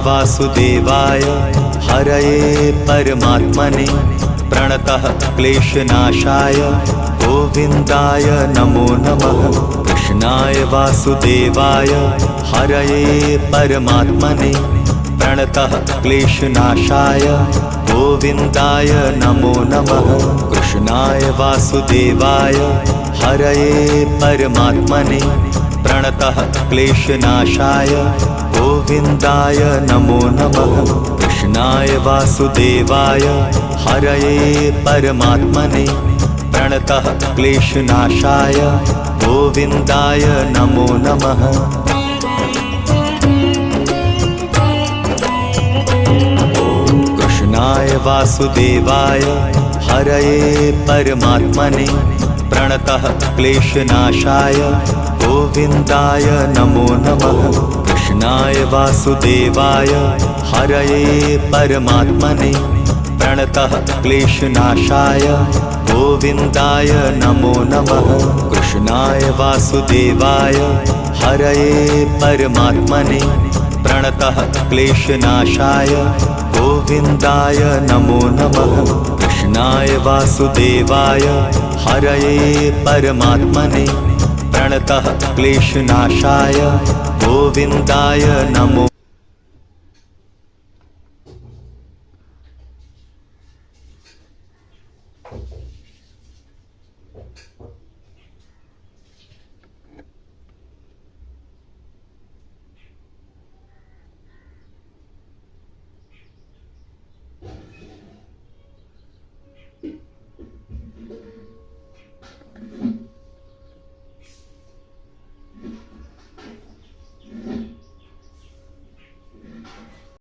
वासुदेवाय हरये परमात्मने प्रणतः क्लेशनाशाय गोविन्दाय नमो नमः। कृष्णाय वासुदेवाय हरये परमात्मने प्रणतः क्लेशनाशाय गोविन्दाय नमो नमः। कृष्णाय वासुदेवाय हरये परमात्मने प्रणतः क्लेशनाशाय गोविन्दाय नमो नमः। कृष्णाय वासुदेवाय हरये परमात्मने प्रणतः क्लेशनाशाय गोविन्दाय नमो नमः। कृष्णाय वासुदेवाय हरये परमात्मने प्रणतः क्लेशनाशाय गोविन्दाय नमो नमः। कृष्णाय वासुदेवाय हरये परमात्मने प्रणतः क्लेशनाशाय गोविन्दाय नमो नमः। कृष्णाय वासुदेवाय हरये परमात्मने प्रणतः क्लेशनाशाय गोविन्दाय नमो नमः। कृष्णाय वासुदेवाय हरये परमात्मने प्रणतः क्लेशनाशाय गोविन्दाय नमो।